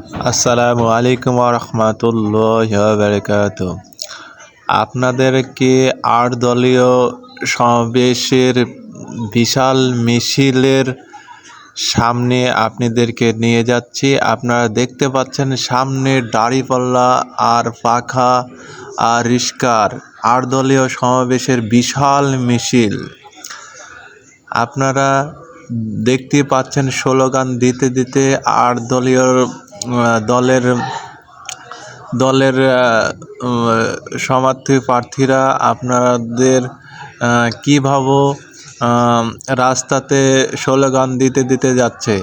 আসসালামু আলাইকুম ওয়া রাহমাতুল্লাহি ওয়া বারাকাতুহু। আপনাদেরকে ৮ দলীয় সমাবেশের বিশাল মিছিলের সামনে আপনাদেরকে নিয়ে যাচ্ছি। আপনারা দেখতে পাচ্ছেন সামনে দাঁড়িপাল্লা আর পাখা আর রিস্কার ৮ দলীয় সমাবেশের বিশাল মিছিল। আপনারা দেখতে পাচ্ছেন স্লোগান দিতে দিতে ৮ দলের সমর্থিত প্রার্থীরা আপনাদের কীভাবে রাস্তাতে স্লোগান দিতে দিতে যাচ্ছে।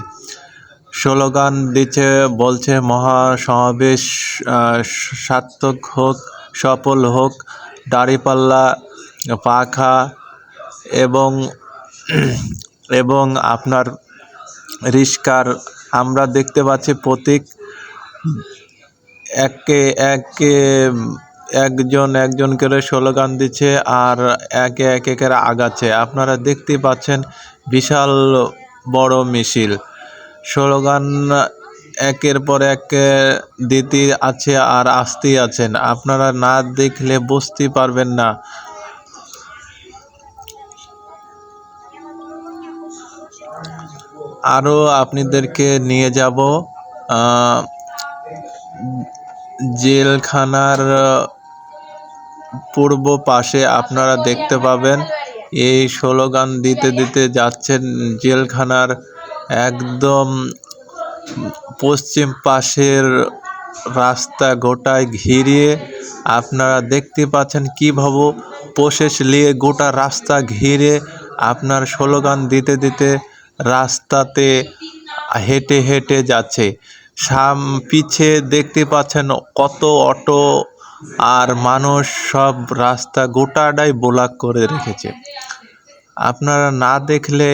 স্লোগান দিচ্ছে, বলছে মহাসমাবেশ সার্থক হোক, সফল হোক, দাঁড়িপাল্লা, পাখা এবং আপনার রিস্কার। আমরা দেখতে পাচ্ছি প্রতীক একজন করে স্লোগান দিচ্ছে আর একে করে আগাচ্ছে। আপনারা দেখতে পাচ্ছেন বিশাল বড় মিছিল। স্লোগান একের পর এক দিতে আছে আর আসতেই আছেন। আপনারা না দেখলে বুঝতে পারবেন না। আরও আপনাদেরকে নিয়ে যাব জেলখানার পূর্ব পাশে। আপনারা দেখতে পাবেন এই স্লোগান দিতে দিতে যাচ্ছেন জেলখানার একদম পশ্চিম পাশের রাস্তা গোটায় ঘিরিয়ে। আপনারা দেখতে পাচ্ছেন কীভাবে প্রসেস নিয়ে গোটা রাস্তা ঘিরে আপনার স্লোগান দিতে দিতে রাস্তাতে হেঁটে হেঁটে যাচ্ছে। পিছে দেখতে পাচ্ছেন কত অটো আর মানুষ, সব রাস্তা গোটাটাই ব্লক করে রেখেছে। আপনারা না দেখলে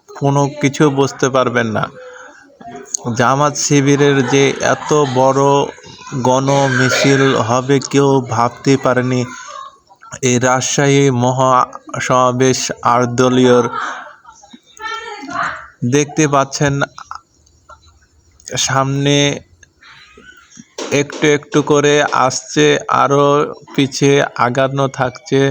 কোনো কিছু বুঝতে পারবেন না। জামাত শিবিরের যে এত বড় গণ মিছিল হবে কেউ ভাবতে পারেনি। এই রাজশাহী মহাসমাবেশ ৮ দলীয়র দেখতে পাচ্ছেন সামনে একটু একটু করে আসছে, আরও পিছিয়ে আগানো থাকছে।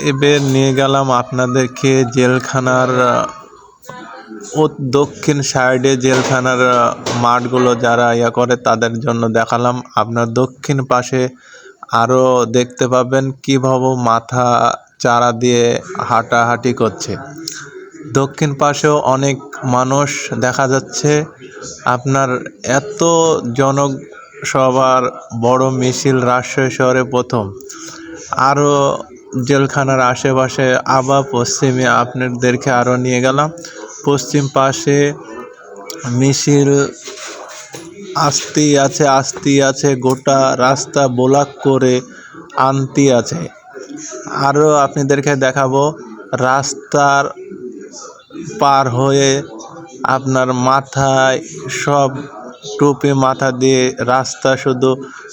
এবার নিয়ে গেলাম আপনাদেরকে জেলখানার দক্ষিণ সাইডে, জেলখানার মাঠগুলো যারা করে তাদের জন্য দেখালাম। আপনার দক্ষিণ পাশে আরও দেখতে পাবেন কীভাবে মাথা চারা দিয়ে হাঁটাহাঁটি করছে। দক্ষিণ পাশেও অনেক মানুষ দেখা যাচ্ছে। আপনার এত জনসভার বড় মিছিল রাজশাহী শহরে প্রথম। আরও জেলখানার আশেপাশে আবার পশ্চিমে আপনাদেরকে আরও নিয়ে গেলাম। পশ্চিম পাশে মিছিল আসতেই আছে, গোটা রাস্তা ব্লক করে আনতে আছে। আরও আপনাদেরকে দেখাবো রাস্তার পার হয়ে আপনার মাথায় সব টুপি মাথা দিয়ে রাস্তা শুধু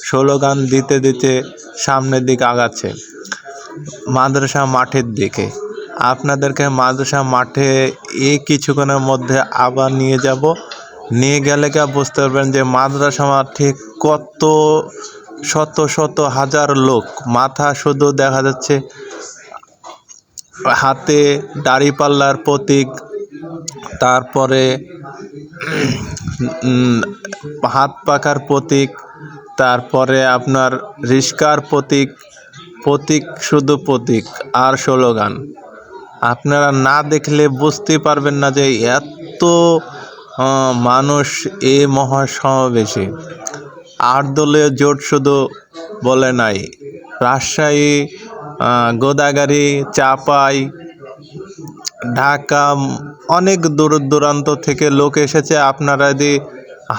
স্লোগান দিতে দিতে সামনের দিকে আগাচ্ছে মাদ্রাসা মাঠের দিকে। আপনাদেরকে মাদ্রাসা মাঠে এই কিছুক্ষণের মধ্যে আবার নিয়ে যাব। নিয়ে গেলে বুঝতে পারবেন যে মাদ্রাসা মাঠে কত শত শত হাজার লোক। মাথা শুধু দেখা যাচ্ছে, হাতে দাঁড়িপাল্লার প্রতীক, তারপরে হাত পাখার প্রতীক, তারপরে আপনার রিস্কার প্রতীক শুধু প্রতীক আর স্লোগান। আপনারা না দেখলে বুঝতে পারবেন না যে এত মানুষ এই মহাসমাবেশে। ৮ দলীয় জোট শুধু বলে নাই, রাজশাহী, গোদাগাড়ি, চাপাই, ঢাকা, অনেক দূর দূরান্ত থেকে লোক এসেছে। আপনারা যদি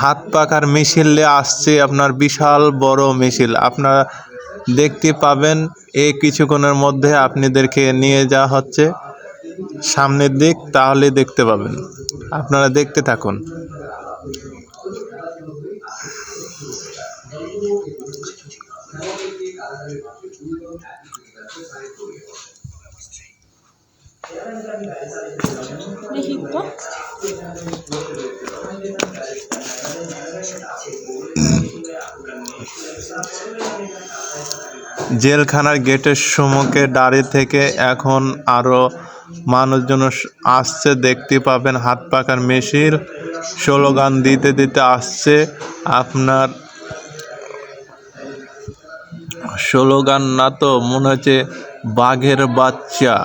হাত পাখার মিছিলে আসছে, আপনার বিশাল বড় মিছিল আপনারা দেখতে পাবেন। এই কিছুক্ষণের মধ্যে আপনাদেরকে নিয়ে যাওয়া হচ্ছে সামনের দিক, তাহলে দেখতে পাবেন। আপনারা দেখতে থাকুন। দেখি তো। জেলখানার গেটের সম্মুখে দাঁড়িয়ে থেকে এখন আরো মানুষজন আসছে, দেখতে পাবেন হাত পাখার মিছিল স্লোগান দিতে দিতে আসছে। আপনার স্লোগান না তো মনে হচ্ছে বাঘের বাচ্চা,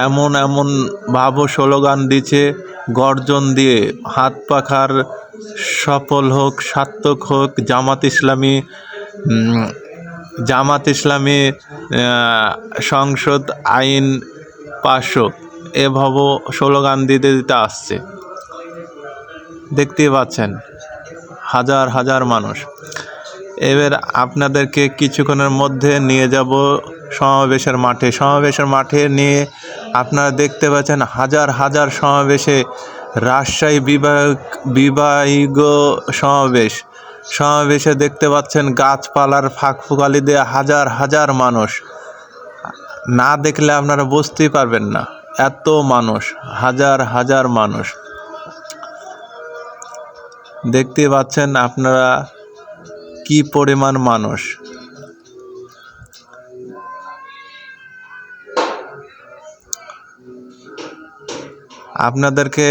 এমন এমন ভাবো স্লোগান দিচ্ছে গর্জন দিয়ে। হাত পাখার সফল হোক, সার্থক হোক, জামাত ইসলামী সংসদ আইন পাশ হোক, এভাবে স্লোগান দিতে দিতে আসছে। দেখতেই পাচ্ছেন হাজার হাজার মানুষ। এবার আপনাদেরকে কিছুক্ষণের মধ্যে নিয়ে যাব সমাবেশের মাঠে নিয়ে আপনারা দেখতে পাচ্ছেন হাজার হাজার সমাবেশে রাজশাহী বিভাগীয় সমাবেশে দেখতে পাচ্ছেন গাছপালার ফাঁকফোকালি দিয়ে হাজার হাজার মানুষ। না দেখলে আপনারা বুঝতেই পারবেন না, এত মানুষ, হাজার হাজার মানুষ। দেখতে পাচ্ছেন আপনারা কি পরিমাণ মানুষ। আপনাদেরকে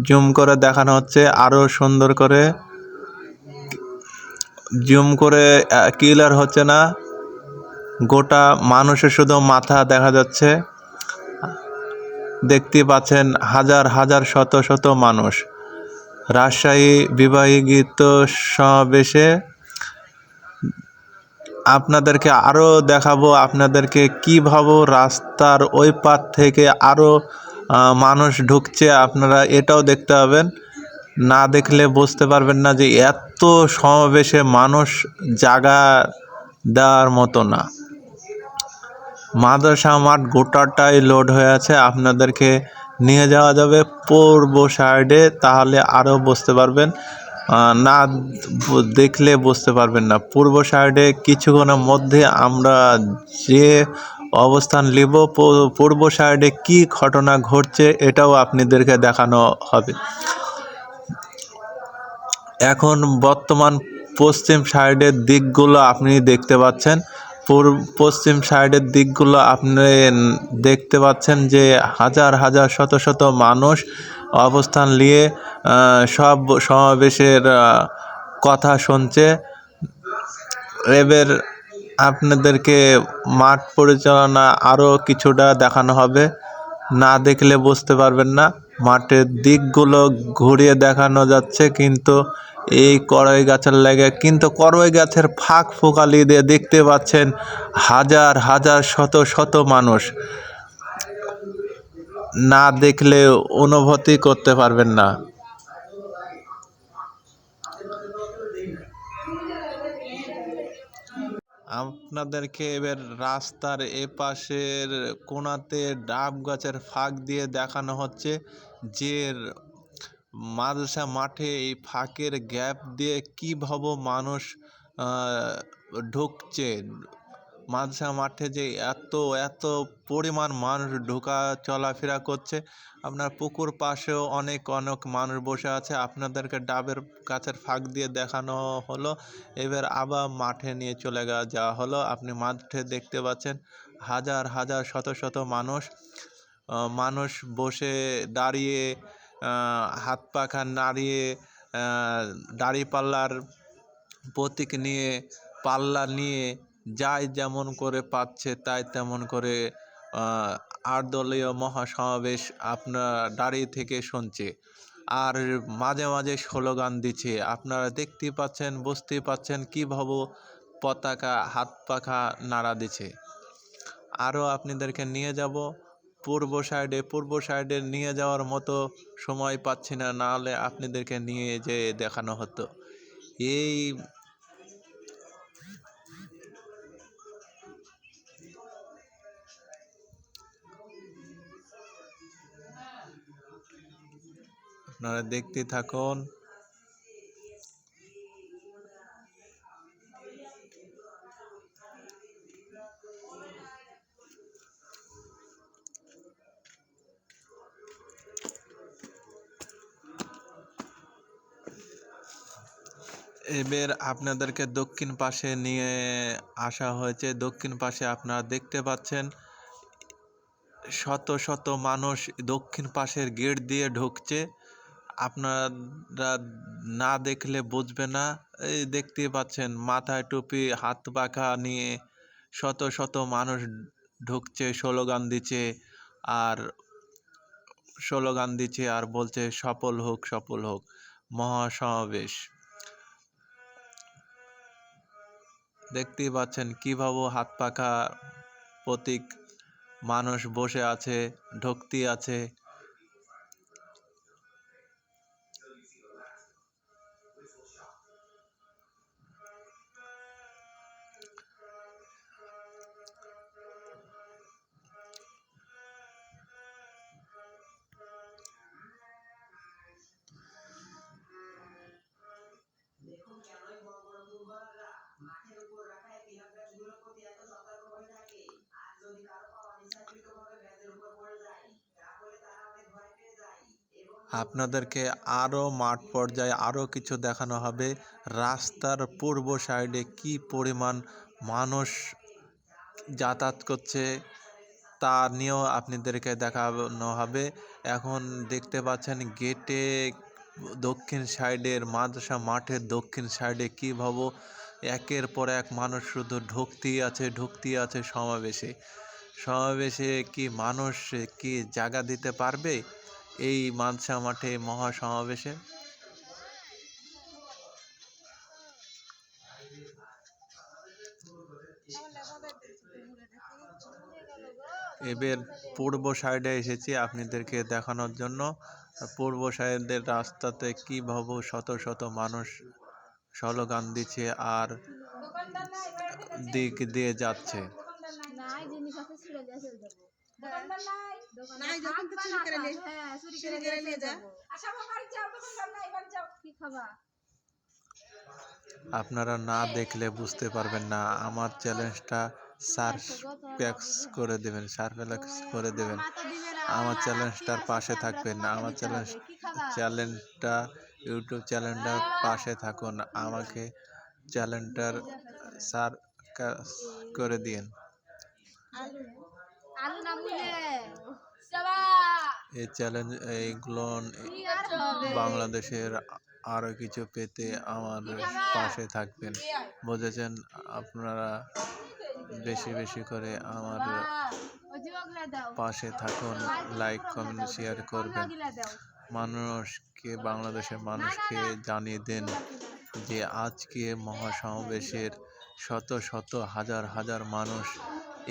জুম করে দেখানো হচ্ছে, আরো সুন্দর করে জুম করে ক্লিয়ার হচ্ছে না, গোটা মানুষের শুধু মাথা দেখা যাচ্ছে। দেখতে পাচ্ছেন হাজার হাজার শত শত মানুষ রাজশাহী বিভাগীয় সমাবেশে। আপনাদেরকে আরো দেখাবো, আপনাদেরকে কিভাবে রাস্তার ওই পার থেকে আরো মানুষ ঢুকছে, আপনারা এটাও দেখতে পাবেন। না দেখলে বুঝতে পারবেন না যে এত সমাবেশে মানুষ জায়গা দেওয়ার মতো না। মাদ্রাসা মাঠ গোটাটাই লোড হয়ে আছে। আপনাদেরকে নিয়ে যাওয়া যাবে পূর্ব সাইডে, তাহলে আরও বুঝতে পারবেন। না দেখলে বুঝতে পারবেন না। পূর্ব সাইডে কিছুক্ষণের মধ্যে আমরা যে অবস্থান নিব, পূর্ব সাইডে কি ঘটনা ঘটছে এটাও আপনাদেরকে দেখানো হবে। এখন বর্তমান পশ্চিম সাইডের দিকগুলো আপনি দেখতে পাচ্ছেন। পশ্চিম সাইডের দিকগুলো আপনি দেখতে পাচ্ছেন যে হাজার হাজার শত শত মানুষ অবস্থান নিয়ে সব সমাবেশের কথা শুনছে। এবার আপনাদেরকে মাঠ পরিচালনা আরও কিছুটা দেখানো হবে, না দেখলে বুঝতে পারবেন না। মাঠের দিকগুলো ঘুরিয়ে দেখানো যাচ্ছে, কিন্তু এই কড়াই গাছের লাগে, কিন্তু কড়াই গাছের ফাঁক ফোকালি দিয়ে দেখতে পাচ্ছেন হাজার হাজার শত শত মানুষ। না দেখলে অনুভূতি করতে পারবেন না। আপনাদেরকে এবার রাস্তার এপাশের কোণাতে ডাব গাছের ফাঁক দিয়ে দেখানো হচ্ছে যে মাদ্রাসা মাঠে এই ফাঁকের গ্যাপ দিয়ে কীভাবে মানুষ ঢুকছে। মাদ্রাসা মাঠে যে এত এত পরিমাণ মানুষ ঢোকা চলাফেরা করছে। আপনার পুকুর পাশেও অনেক অনেক মানুষ বসে আছে। আপনাদেরকে ডাবের গাছের ফাঁক দিয়ে দেখানো হলো, এবার আবার মাঠে নিয়ে চলে যাওয়া হলো। আপনি মাঠে দেখতে পাচ্ছেন হাজার হাজার শত শত মানুষ বসে দাঁড়িয়ে হাত পাখা নাড়িয়ে দাঁড়িপাল্লার প্রতীক নিয়ে পাল্লা নিয়ে যাই যেমন করে পাচ্ছে তাই তেমন করে ৮ দলীয় মহাসমাবেশ আপনার দাঁড়িয়ে থেকে শুনছে, আর মাঝে মাঝে স্লোগান দিচ্ছে। আপনারা দেখতেই পাচ্ছেন, বুঝতেই পাচ্ছেন কীভাবে পতাকা হাত পাখা নাড়া দিচ্ছে। আরও আপনাদেরকে নিয়ে যাব পূর্ব সাইডে নিয়ে যাওয়ার মতো সময় পাচ্ছি না, নাহলে আপনাদেরকে নিয়ে যেয়ে দেখানো হতো। এই আপনারা দেখতে থাকুন। এবার আপনাদেরকে দক্ষিণ পাশে নিয়ে আসা হয়েছে। দক্ষিণ পাশে আপনারা দেখতে পাচ্ছেন শত শত মানুষ দক্ষিণ পাশের গেট দিয়ে ঢুকছে। আপনারা না দেখলে বুঝবে না। এই দেখতে পাচ্ছেন মাথায় টুপি, হাত পাখা নিয়ে শত শত মানুষ ঢুকছে, স্লোগান দিচ্ছে আর বলছে সফল হোক, সফল হোক মহাসমাবেশ। দেখতেই পাচ্ছেন কিভাবে হাত পাখা প্রতীক মানুষ বসে আছে, ঢুকতি আছে। আপনাদেরকে আরও মাঠ পর্যায়ে আরও কিছু দেখানো হবে। রাস্তার পূর্ব সাইডে কি পরিমাণ মানুষ যাতায়াত করছে তা নিয়েও আপনাদেরকে দেখানো হবে। এখন দেখতে পাচ্ছেন গেটে দক্ষিণ সাইডের মাদ্রাসা মাঠের দক্ষিণ সাইডে কীভাবে একের পর এক মানুষ শুধু ঢুকতেই আছে সমাবেশে কি মানুষ কি জায়গা দিতে পারবে এই মাদ্রাসা মাঠে মহাসমাবেশে? এবার পূর্ব সাইডে এসেছি আপনাদেরকে দেখানোর জন্য। পূর্ব সাইডের রাস্তাতে কীভাবে শত শত মানুষ স্লোগান দিচ্ছে আর দিক দিয়ে যাচ্ছে। আপনারা না দেখলে বুঝতে পারবেন না। আমার চ্যালেঞ্জটা সাবস্ক্রাইব করে দেবেন। আমার চ্যালেঞ্জটার পাশে থাকবেন। আমার চ্যানেলটা ইউটিউব চ্যানেলটার পাশে থাকুন। আমাকে চ্যানেলটার সাবস্ক্রাইব করে দিন। এই চ্যালেঞ্জ এইগুলো বাংলাদেশের আরও কিছু পেতে আমার পাশে থাকবেন। বুঝেছেন? আপনারা বেশি বেশি করে আমার পাশে থাকুন, লাইক কমেন্ট শেয়ার করবেন। বাংলাদেশের মানুষকে জানিয়ে দেন যে আজকে মহাসমাবেশের শত শত হাজার হাজার মানুষ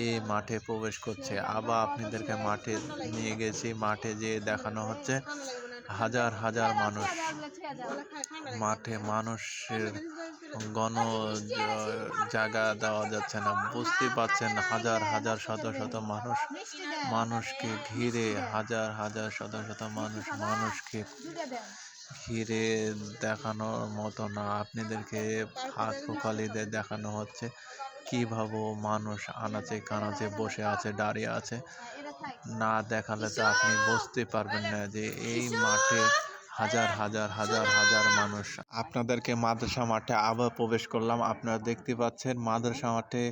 এই মাঠে প্রবেশ করছে। আবার আপনাদেরকে মাঠে নিয়ে গেছি, মাঠে যেয়ে দেখানো হচ্ছে হাজার হাজার মানুষ মাঠে। মানুষের জায়গা দেওয়া যাচ্ছে না, বুঝতে পারছেন। হাজার হাজার শত শত মানুষকে ঘিরে হাজার হাজার শত শত মানুষকে ঘিরে দেখানোর মতো না। আপনাদেরকে হাত ফোকালিতে দেখানো হচ্ছে কিভাবে মানুষ আনাচে কানাচে বসে আছে, দাঁড়িয়ে আছে। না দেখালে তো আপনি বুঝতে পারবেন না যে এই মাঠে হাজার হাজার হাজার হাজার মানুষ। আপনাদেরকে মাদ্রাসা মাঠে আবার প্রবেশ করলাম। আপনারা দেখতে পাচ্ছেন মাদ্রাসা মাঠে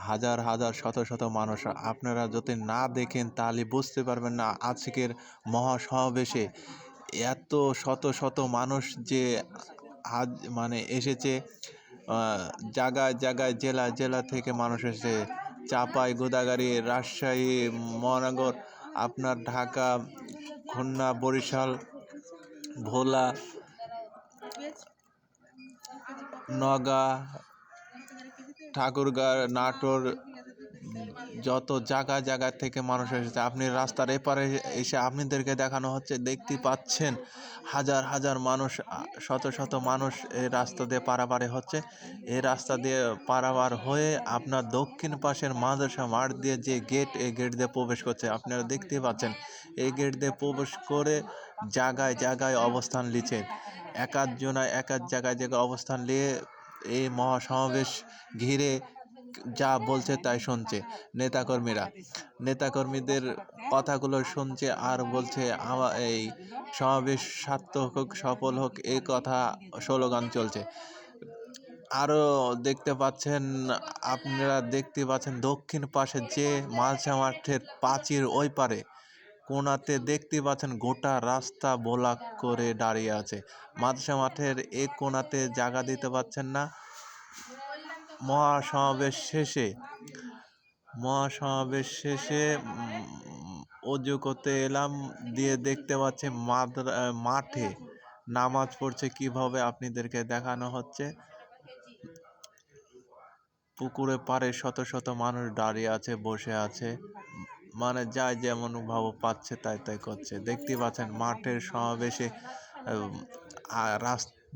হাজার হাজার শত শত মানুষ। আপনারা যদি না দেখেন তাহলে বুঝতে পারবেন না আজকের মহাসমাবেশে এত শত শত মানুষ যে এসেছে। জায়গায় জায়গায় জেলা থেকে মানুষ এসেছে। চাপাই, গোদাগাড়ি, রাজশাহী মহানগর, আপনার ঢাকা, খুলনা, বরিশাল, ভোলা, নওগাঁ, ঠাকুরগাঁও, নাটোর, যত জায়গা থেকে মানুষ এসেছে। আপনি রাস্তার এপারে এসে আপনাদেরকে দেখানো হচ্ছে, দেখতে পাচ্ছেন হাজার হাজার মানুষ, শত শত মানুষ এই রাস্তা দিয়ে পারাপারে হচ্ছে। এই রাস্তা দিয়ে পারাপার হয়ে আপনার দক্ষিণ পাশের মাদ্রাসা মাঠ দিয়ে যে গেট, এই গেট দিয়ে প্রবেশ করছে। আপনারা দেখতে পাচ্ছেন এই গেট দিয়ে প্রবেশ করে জায়গায় জায়গায় অবস্থান নিচ্ছে। এক আধ জায়গায় অবস্থান নিয়ে এই মহাসমাবেশ ঘিরে যা বলছে তাই শুনছে। নেতাকর্মীদের কথাগুলো শুনছে আর বলছে এই সমাবেশ সার্থক হোক, সফল হোক, এই কথা স্লোগান চলছে। আরও দেখতে পাচ্ছেন, আপনারা দেখতে পাচ্ছেন দক্ষিণ পাশে যে মালসা মাঠের প্রাচীর ওই পারে কোণাতে দেখতে পাচ্ছেন গোটা রাস্তা ব্লক করে দাঁড়িয়ে আছে। মাদ্রাসা মাঠের এক কোণাতে জায়গা দিতে পারছেন না। মহাসমাবেশ শেষে অজু করতে এলাম, দিয়ে দেখতে পাচ্ছি মাঠে নামাজ পড়ছে কিভাবে আপনাদেরকে দেখানো হচ্ছে। পুকুরে পাড়ে শত শত মানুষ দাঁড়িয়ে আছে, বসে আছে, মানে যাই যেমন ভাব পাচ্ছে তাই তাই করছে। দেখতে পাচ্ছেন মাঠের সমাবেশে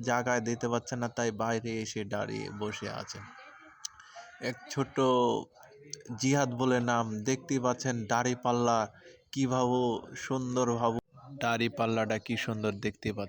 জায়গায় দিতে পারছেন না, তাই বাইরে এসে দাঁড়িয়ে বসে আছেন। এক ছোট জিহাদ বলে নাম, দেখতে পাচ্ছেন দাড়িপাল্লা কিভাবে সুন্দরভাবে, দাড়িপাল্লাটা কি সুন্দর দেখতে পাচ্ছেন।